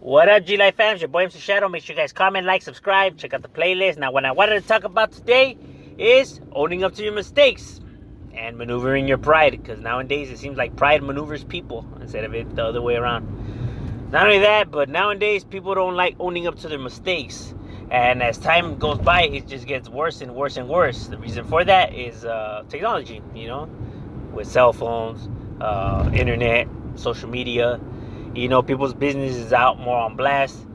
What up, G Life fams? Your boy MC Shadow. Make sure you guys comment, like, subscribe, check out the playlist. Now, what I wanted to talk about today is owning up to your mistakes and maneuvering your pride. Because nowadays it seems like pride maneuvers people instead of it the other way around. Not only that, but nowadays people don't like owning up to their mistakes. And as time goes by, it just gets worse and worse and worse. The reason for that is technology, with cell phones, internet, social media. People's business is out more on blast,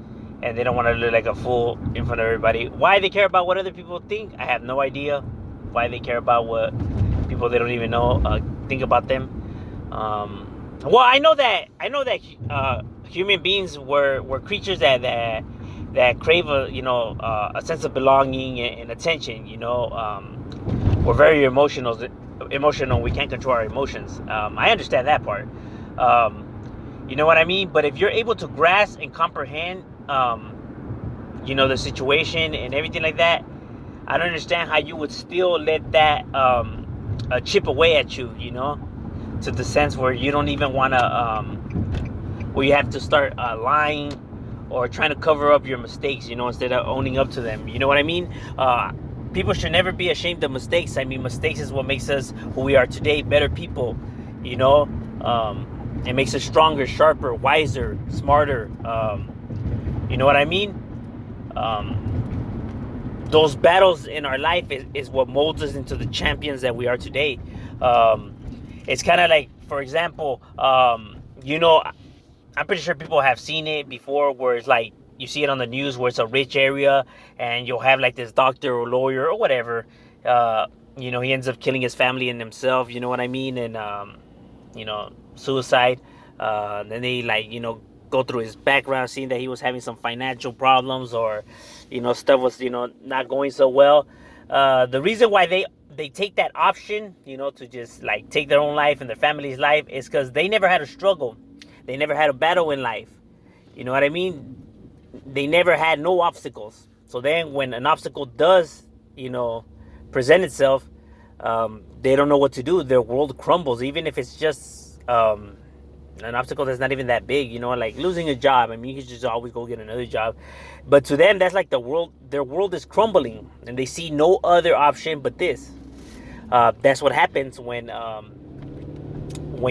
and they don't want to look like a fool in front of everybody. Why they care about what other people think, I have no idea. Why they care about what people they don't even know think about them. Well, I know that human beings were creatures that crave a sense of belonging and attention. We're very emotional. We can't control our emotions. I understand that part. You know what I mean? But if you're able to grasp and comprehend, the situation and everything like that, I don't understand how you would still let that chip away at you, to the sense where you don't even want to, where you have to start lying or trying to cover up your mistakes, instead of owning up to them. You know what I mean? People should never be ashamed of mistakes. I mean, mistakes is what makes us who we are today, better people, It makes us stronger, sharper, wiser, smarter. You know what I mean? Those battles in our life is what molds us into the champions that we are today. It's kind of like, for example, I'm pretty sure people have seen it before, where it's like you see it on the news where it's a rich area and you'll have like this doctor or lawyer or whatever. He ends up killing his family and himself. You know what I mean? And suicide. Then they go through his background, seeing that he was having some financial problems, or stuff was not going so well. The reason why they take that option, to just like take their own life and their family's life, is because they never had a struggle. They never had a battle in life. You know what I mean? They never had no obstacles. So then when an obstacle does present itself, they don't know what to do. Their world crumbles, even if it's just an obstacle that's not even that big, like losing a job. I mean, you can just always go get another job. But to them, that's like their world is crumbling, and they see no other option but this. That's what happens when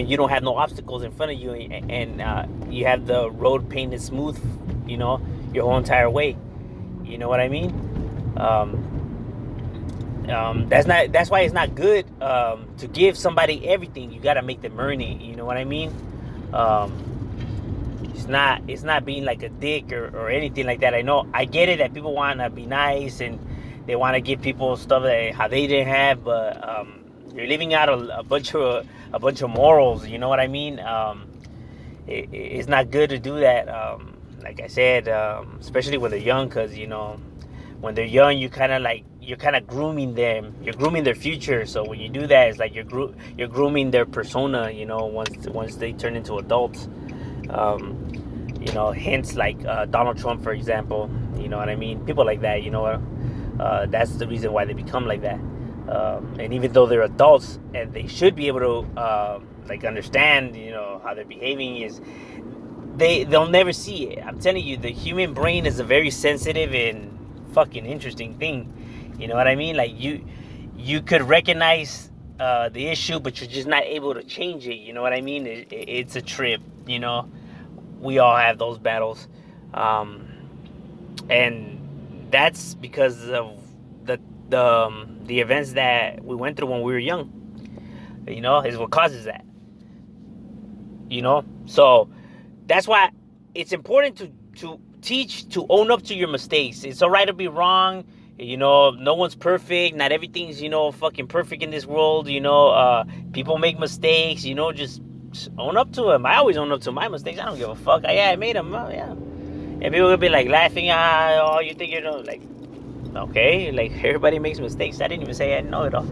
you don't have no obstacles in front of you, and you have the road painted smooth, your whole entire way. You know what I mean? That's why it's not good to give somebody everything. You gotta make them earn it. You know what I mean? It's not being like a dick or anything like that. I get it that people want to be nice and they want to give people stuff that how they didn't have, but you're leaving out a bunch of morals. You know what I mean? It's not good to do that. Like I said, especially when they're young, because when they're young, you're kind of grooming them. You're grooming their future. So when you do that, it's like you're grooming their persona. Once they turn into adults. Hints like Donald Trump, for example. You know what I mean? People like that. That's the reason why they become like that. And even though they're adults and they should be able to understand, how they're behaving, is they'll never see it. I'm telling you, the human brain is a very sensitive and fucking interesting thing. You know what I mean? Like you could recognize the issue, but you're just not able to change it. You know what I mean? It's a trip. We all have those battles, and that's because of the events that we went through when we were young. Is what causes that. So that's why it's important to teach to own up to your mistakes. It's all right to be wrong. No one's perfect. Not everything's fucking perfect in this world. People make mistakes. Just own up to them. I always own up to my mistakes. I don't give a fuck. I made them. Yeah. And people will be like laughing. You think like, okay, like everybody makes mistakes. I didn't even say I know it all.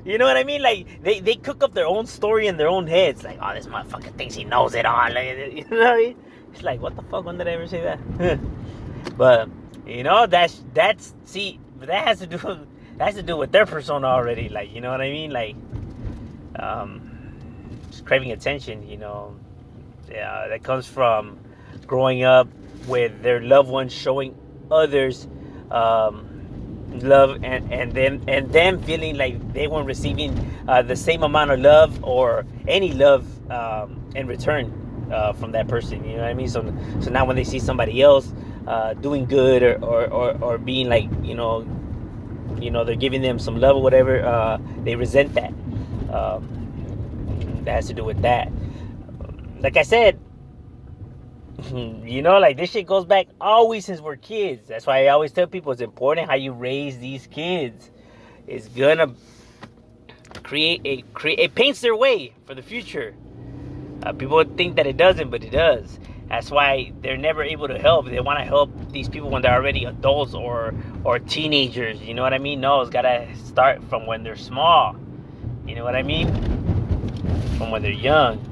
You know what I mean? Like they cook up their own story in their own heads. Like, oh, this motherfucker thinks he knows it all. You know what I mean? It's like, what the fuck? When did I ever say that? But that has to do with their persona already. Like, you know what I mean? Like, just craving attention. That comes from growing up with their loved ones showing others love, and them feeling like they weren't receiving the same amount of love or any love in return from that person. You know what I mean? So now when they see somebody else doing good, or being like, they're giving them some love or whatever, they resent that. That has to do with that. Like I said, like this shit goes back always since we're kids. That's why I always tell people it's important how you raise these kids. It's gonna it paints their way for the future. People think that it doesn't, but it does. That's why they're never able to help. They want to help these people when they're already adults or teenagers. You know what I mean? No, it's gotta start from when they're small. You know what I mean? From when they're young.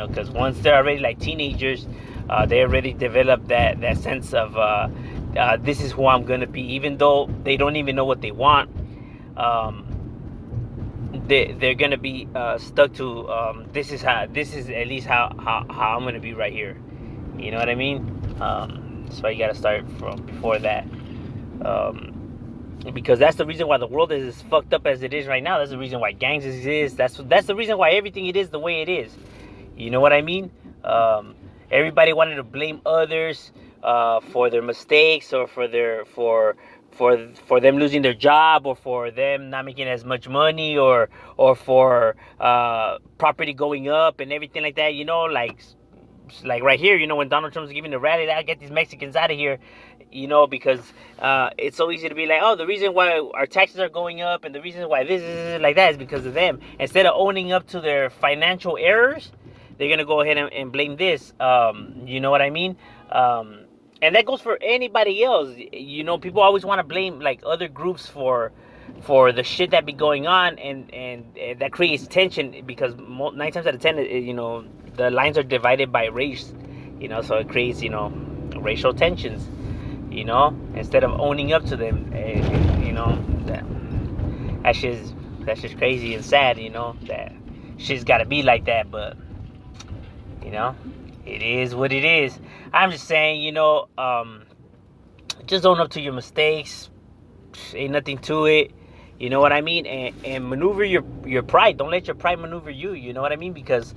Because once they're already like teenagers, they already develop that sense of this is who I'm gonna be, even though they don't even know what they want. They're gonna be stuck to this is at least how I'm gonna be right here. You know what I mean? That's why you gotta start from before that. Because that's the reason why the world is as fucked up as it is right now. That's the reason why gangs exist. That's the reason why everything it is the way it is. You know what I mean? Everybody wanted to blame others for their mistakes, or for them losing their job, or for them not making as much money, or for property going up and everything like that. Like right here, when Donald Trump's giving the rally, I get these Mexicans out of here. Because it's so easy to be like, oh, the reason why our taxes are going up and the reason why this is like that is because of them. Instead of owning up to their financial errors, they're going to go ahead and blame this. You know what I mean? And that goes for anybody else. People always want to blame like other groups for the shit that be going on, and that creates tension, because 9 times out of 10, the lines are divided by race. So it creates, racial tensions. Instead of owning up to them, that's just crazy and sad. That shit's got to be like that, but it is what it is. I'm just saying, just own up to your mistakes. Ain't nothing to it. You know what I mean? And maneuver your pride. Don't let your pride maneuver you. You know what I mean? Because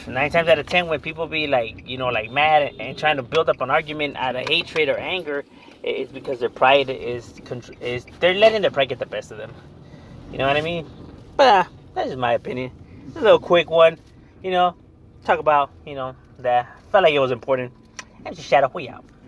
9 times out of 10, when people be like, like mad and trying to build up an argument out of hatred or anger, it's because their pride is they're letting their pride get the best of them. You know what I mean? But that's just my opinion. It's a little quick one. Talk about, that. Felt like it was important. MC Shadow, we out.